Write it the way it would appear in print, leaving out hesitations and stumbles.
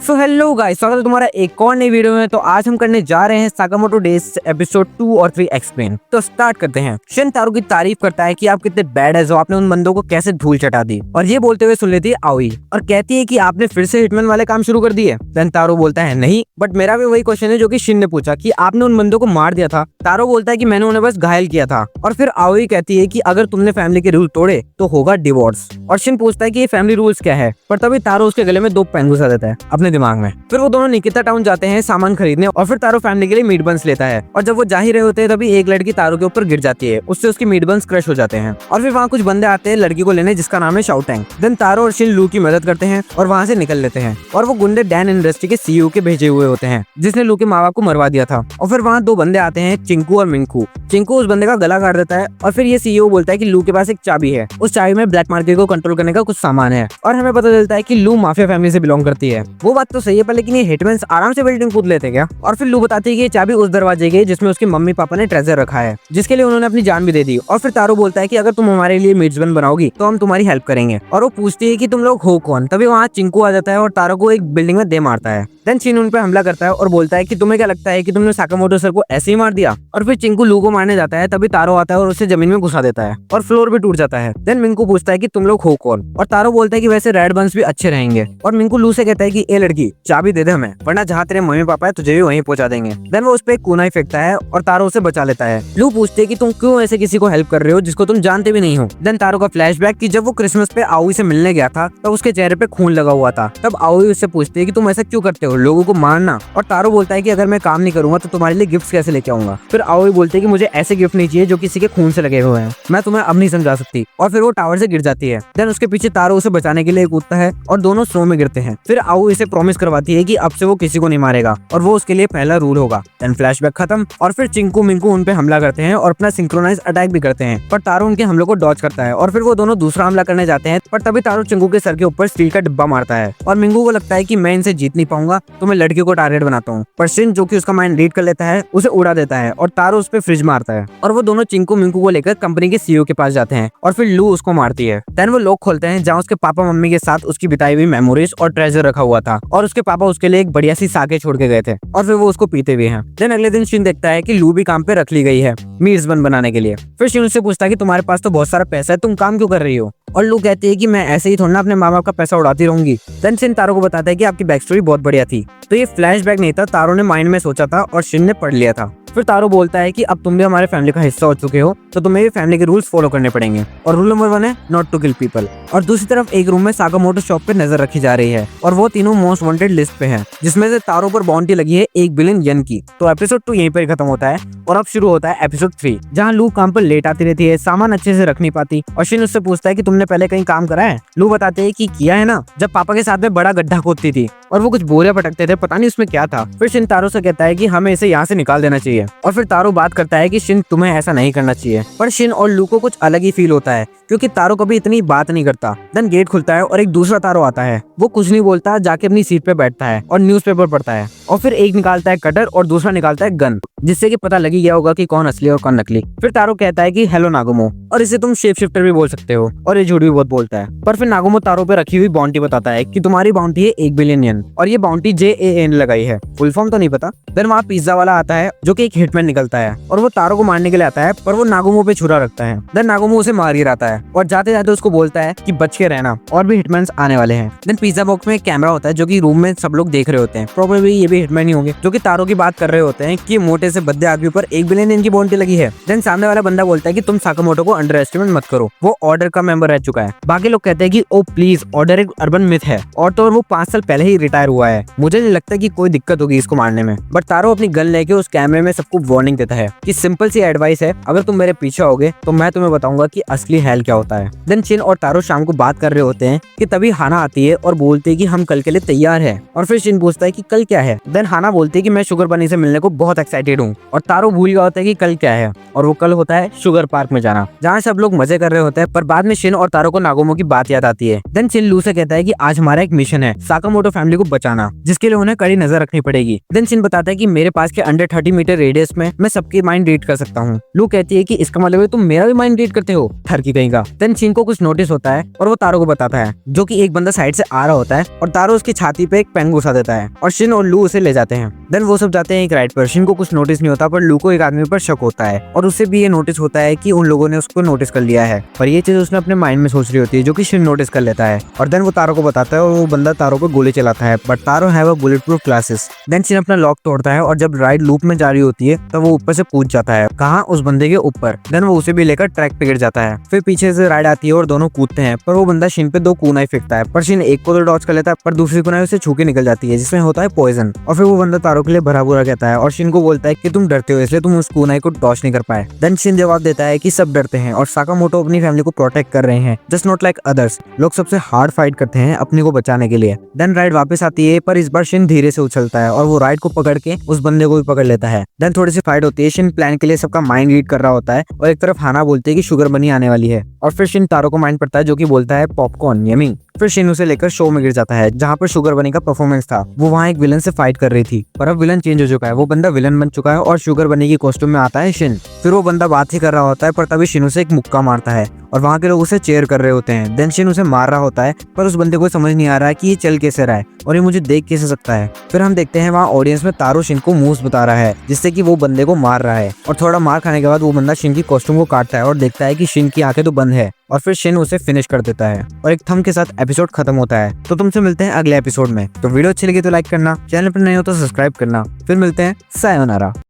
So hello guys, स्वागत है तुम्हारा एक और नई वीडियो में। तो आज हम करने जा रहे हैं साकामोटो डेज एपिसोड 2 और 3 एक्सप्लेन। तो स्टार्ट करते हैं। शिन तारो की तारीफ करता है कि आप कितने बैड है, जो आपने उन बंदों को कैसे धूल चटा दी। और ये बोलते हुए सुन लेती है आओई और कहती है कि आपने फिर से हिटमैन वाले काम शुरू कर दिए। देन तारो बोलता है नहीं, बट मेरा भी वही क्वेश्चन है जो कि शिन ने पूछा कि आपने उन बंदों को मार दिया था। तारो बोलता है कि मैंने उन्हें बस घायल किया था। और फिर आओई कहती है कि अगर तुमने फैमिली के रूल तोड़े तो होगा डिवोर्स। और शिन पूछता है कि ये फैमिली रूल्स क्या है, पर तभी तारो उसके गले में 2 पेन घुसा देता है अपने दिमाग में। फिर वो दोनों निकिता टाउन जाते हैं सामान खरीदने और फिर तारो फैमिली के लिए मीट बंस लेता है। और जब वो जा ही रहे होते हैं तभी एक लड़की तारो के ऊपर गिर जाती है, उससे उसकी मीट बंस क्रश हो जाते हैं। और फिर वहाँ कुछ बंदे आते हैं लड़की को लेने, जिसका नाम है शाओटैंग। देन तारो और शिन लू की मदद करते हैं और वहाँ से निकल लेते हैं। और वो गुंडे डैन इंडस्ट्री के सीईओ के भेजे हुए होते हैं, जिसने लू के माँ बाप को मरवा दिया था। और फिर वहाँ 2 बंदे आते हैं, चिंकू और मिंकू। चिंकू उस बंदे का गला काट देता है और फिर ये सीईओ बोलता है कि लू के पास एक चाबी है, उस चाबी में ब्लैक मार्केट को कंट्रोल करने का कुछ सामान है। और हमें पता चलता है कि लू माफिया फैमिली से बिलोंग करती है। वो बात तो सही है, पर लेकिन ये हिटमैन आराम से बिल्डिंग कूद लेते क्या। और फिर लू बताती है कि ये चाबी उस दरवाजे की है जिसमें उसके मम्मी पापा ने ट्रेजर रखा है, जिसके लिए उन्होंने अपनी जान भी दे दी। और फिर तारो बोलता है कि अगर तुम हमारे लिए मीट्सबन बनाओगी तो हम तुम्हारी हेल्प करेंगे। और वो पूछती है कि तुम लोग हो कौन। तभी वहाँ चिंकू आ जाता है और तारो को एक बिल्डिंग में दे मारता है। देन शिन उन पे हमला करता है और बोलता है कि तुम्हें क्या लगता है कि तुमने साकामोटो सर को ऐसे ही मार दिया। और फिर चिंकू लू को मारने जाता है, तभी तारो आता है और उसे जमीन में घुसा देता है और फ्लोर भी टूट जाता है। देन मिंकू पूछता है कि तुम लोग हो कौन। और तारो बोलता है कि वैसे रेड बंस भी अच्छे रहेंगे। और मिंकू लू से कहता है कि ए लड़की, चाबी दे दे हमें, वरना जहाँ तेरे मम्मी पापा है तुझे भी वहीं पहुंचा देंगे। देन वो उस पे एक कूना ही फेंकता है और तारो उसे बचा लेता है। लू पूछते है कि तुम क्यों ऐसे किसी को हेल्प कर रहे हो जिसको तुम जानते भी नहीं हो। देन तारो का फ्लैशबैक कि जब वो क्रिसमस पे आओई से मिलने गया था तब उसके चेहरे पे खून लगा हुआ था। तब आओई उससे पूछती है कि तुम ऐसा क्यों करते हो, लोगों को मारना। और तारो बोलता है कि अगर मैं काम नहीं करूंगा तो तुम्हारे लिए गिफ्ट्स कैसे लेके आऊंगा। फिर आओई बोलते है कि मुझे ऐसे गिफ्ट नहीं चाहिए जो किसी के खून से लगे हुए हैं, मैं तुम्हें अब नहीं समझा सकती। और फिर वो टावर से गिर जाती है। देन उसके पीछे तारो उसे बचाने के लिए कूदता है और दोनों स्नो में गिरते हैं। फिर आओई इसे प्रॉमिस करवाती है कि अब से वो किसी को नहीं मारेगा और वो उसके लिए पहला रूल होगा। देन फ्लैशबैक खत्म और फिर चिंकू मिंकू उन पे हमला करते हैं और अपना सिंक्रोनाइज अटैक भी करते हैं, पर तारो उनके हमलों को डॉज करता है। और फिर वो दोनों दूसरा हमला करने जाते हैं, पर तभी तारो चिंकू के सर के ऊपर स्टील का डिब्बा मारता है। और मिंकू को लगता है कि मैं इनसे जीत नहीं पाऊंगा, तो मैं लड़की को टारगेट बनाता हूँ। पर शिन, जो कि उसका माइंड रीड कर लेता है, उसे उड़ा देता है और तारो उस पे फ्रिज मारता है। और वो दोनों चिंकू मिंकू को लेकर कंपनी के सीईओ के पास जाते हैं और फिर लू उसको मारती है। देन वो लॉक खोलते हैं जहाँ उसके पापा मम्मी के साथ उसकी बिताई हुई मेमोरीज और ट्रेजर रखा हुआ था। और उसके पापा उसके लिए एक बढ़िया सी साके छोड़ के गए थे और फिर वो उसको पीते भी हैं। देन अगले दिन शिन देखता है कि लू भी काम पे रख ली गई है मीट्सबन बनाने के लिए। फिर शिन उससे पूछता है कि तुम्हारे पास तो बहुत सारा पैसा है, तुम काम क्यों कर रही हो। और लू कहती है कि मैं ऐसे ही थोड़ा ना अपने माँ बाप का पैसा उड़ाती रहूंगी। देन शिन तारो को बताता है कि आपकी बैक स्टोरी बहुत बढ़िया थी। तो ये फ्लैशबैक नहीं था, तारो ने माइंड में सोचा था और शिन ने पढ़ लिया था। फिर तारो बोलता है कि अब तुम भी हमारे फैमिली का हिस्सा हो चुके हो, तो तुम्हें भी फैमिली के रूल्स फॉलो करने पड़ेंगे। और रूल नंबर 1 है नॉट टू किल पीपल। और दूसरी तरफ एक रूम में साकामोटो शॉप पे नजर रखी जा रही है और वो तीनों मोस्ट वांटेड लिस्ट पे हैं, जिसमें से तारो पर बाउंटी लगी है 1 बिलियन येन की। तो एपिसोड 2 यहीं पर खत्म होता है और अब शुरू होता है एपिसोड 3, जहाँ लू काम पर लेट आती रहती है, सामान अच्छे से रख नहीं पाती। और शिन उससे पूछता है कि तुमने पहले कहीं काम करा है। लू बताते है कि किया है ना, जब पापा के साथ में बड़ा गड्ढा खोदती थी और वो कुछ बोरियां पटकते थे, पता नहीं उसमें क्या था। फिर शिन तारो से कहता है कि हमें इसे यहाँ से निकाल देना चाहिए। और फिर तारो बात करता है कि शिन, तुम्हें ऐसा नहीं करना चाहिए। पर शिन और लू को कुछ अलग ही फील होता है, क्योंकि तारो कभी इतनी बात नहीं करता। देन गेट खुलता है और एक दूसरा तारो आता है। वो कुछ नहीं बोलता, जाके अपनी सीट पे बैठता है और न्यूज़पेपर पढ़ता है। और फिर एक निकालता है कटर और दूसरा निकालता है गन, जिससे कि पता लगी गया होगा कि कौन असली और कौन नकली। फिर तारो कहता है कि हेलो नागुमो, और इसे तुम शेप शिफ्टर भी बोल सकते हो। और ये झूठ भी बहुत बोलता है। पर फिर नागुमो तारो पे रखी हुई बाउंटी बताता है कि तुम्हारी बाउंटी है 1 बिलियन येन और ये बाउंटी JAN लगाई है, फुल फॉर्म तो नहीं पता। देन वहाँ पिज्जा वाला आता है जो कि एक हिटमैन निकलता है और वो तारो को मारने के लिए आता है, पर वो नागुमो पे छुरा रखता है। देन नागुमो उसे मार गिराता है और जाते जाते उसको बोलता है कि बच के रहना, और भी हिटमैन्स आने वाले हैं। देन पिज्जा बॉक्स में एक कैमरा होता है जो कि रूम में सब लोग देख रहे होते हैं। प्रोबेबली ये भी हिटमैन ही होंगे, जो कि तारो की बात कर रहे होते हैं कि मोटे से बद्दे आदमी पर 1 बिलियन येन की बाउंटी लगी है। देन सामने वाला बंदा बोलता है कि तुम साकामोटो को अंडर एस्टिमेट मत करो, वो ऑर्डर का मेंबर रह चुका है। बाकी लोग कहते हैं कि ओ प्लीज, ऑर्डर एक अर्बन मिथ है और तो वो 5 साल पहले ही रिटायर हुआ है, मुझे नहीं लगता कि कोई दिक्कत होगी इसको मारने में। बट तारो अपनी गन लेके उस कैमरे में सबको वार्निंग देता है कि सिंपल सी एडवाइस है, अगर तुम मेरे पीछे आओगे तो मैं तुम्हें बताऊंगा कि असली हेल क्या होता है। देन शिन और तारो शाम को बात कर रहे होते हैं कि तभी हाना आती है और बोलती है कि हम कल के लिए तैयार है। और फिर शिन पूछता है कि कल क्या है। देन हाना बोलती है कि मैं शुगर बनी से मिलने को बहुत एक्साइटेड हूँ। और तारो भूल गया होता है कि कल क्या है, और वो कल होता है शुगर पार्क में जाना, जहाँ सब लोग मजे कर रहे होते हैं। पर बाद में शिन और तारो को नागुमो की बात याद आती है। देन शिन लू से कहता है कि आज हमारा एक मिशन है, साकामोटो फैमिली को बचाना, जिसके लिए उन्हें कड़ी नजर रखनी पड़ेगी। देन शिन बताता है कि मेरे पास के अंडर 30 मीटर रेडियस में मैं सबकी माइंड रीड कर सकता हूँ। लू कहती है कि इसका मतलब तुम मेरा भी माइंड रीड करते हो, ठरकी कहीं का। देन शिन को कुछ नोटिस होता है और वो तारो को बताता है, जो कि एक बंदा साइड से आ रहा होता है और तारो उसकी छाती पे एक पेन घुसा देता है और शिन और लू उसे ले जाते हैं। देन वो सब जाते हैं एक राइड पर। शिन को कुछ नोटिस नहीं होता पर लू को एक आदमी पर शक होता है और उसे भी ये नोटिस होता है कि उन लोगों ने उसको नोटिस कर लिया है, पर ये चीज उसने अपने माइंड में सोच रही होती है, जो कि शिन नोटिस कर लेता है। और देन वो तारो को बताता है और वो बंदा तारो पर गोली चलाता है, बट तारो है वो bulletproof glasses. Then Shin अपना लॉक तोड़ता है और जब राइड लूप में जा रही होती है तब वो ऊपर से कूद जाता है, कहाँ, उस बंदे के ऊपर। देन वो उसे भी लेकर ट्रैक पे गिर जाता है। फिर पीछे से राइड आती है और दोनों कूदते हैं, पर वो बंदा शिन पे 2 कुनाई फेंकता है, पर शिन एक को तो डॉच कर लेता है पर दूसरी कुनाई उसे छू के निकल जाती है, जिसमें होता है पॉइजन। और फिर वो बंदा तारो के लिए भरा बुरा कहता है और शिन को बोलता है कि तुम डरते हो इसलिए तुम उस कुनाई को डॉच नहीं कर पाए। देन शिन जवाब देता है कि सब डरते हैं और साकामोटो अपनी फैमिली को प्रोटेक्ट कर रहे हैं, जस्ट नॉट लाइक अदर्स। लोग सबसे हार्ड फाइट करते हैं अपने को बचाने के लिए। देन राइड वापस आती है, पर इस बार शिन धीरे से उछलता है और वो राइड को पकड़ के उस बंदे को भी पकड़ लेता है। देन थोड़ी सी फाइट होती है। शिन प्लान के लिए सबका माइंड रीड कर रहा होता है और एक तरफ हाना बोलती है कि शुगर बनी आने वाली है, और फिर शिन तारो को माइंड पड़ता है, जो कि बोलता है पॉपकॉर्न यमी। फिर शिन उसे लेकर शो में गिर जाता है जहाँ पर शुगर बनी का परफॉर्मेंस था। वो वहाँ एक विलन से फाइट कर रही थी, पर अब विलन चेंज हो चुका है। वो बंदा विलन बन चुका है और शुगर बनी की कॉस्ट्यूम में आता है शिन। फिर वो बंदा बात ही कर रहा होता है, पर तभी शिन उसे एक मुक्का मारता है और वहाँ के लोग उसे चेयर कर रहे होते हैं। देन शिन उसे मार रहा होता है, पर उस बंदे को समझ नहीं आ रहा है कि ये चल कैसे रहा है और ये मुझे देख कैसे सकता है। फिर हम देखते हैं वहाँ ऑडियंस में तारो शिन को मूव्स बता रहा है, जिससे कि वो बंदे को मार रहा है। और थोड़ा मार खाने के बाद वो बंदा शिन की कॉस्ट्यूम को काटता है और देखता है कि शिन की आंखें तो बंद है, और फिर शिन उसे फिनिश कर देता है और एक थंब के साथ एपिसोड खत्म होता है। तो तुमसे मिलते हैं अगले एपिसोड में। तो वीडियो अच्छी लगी तो लाइक करना, चैनल पर नए हो तो सब्सक्राइब करना। फिर मिलते हैं, सायोनारा।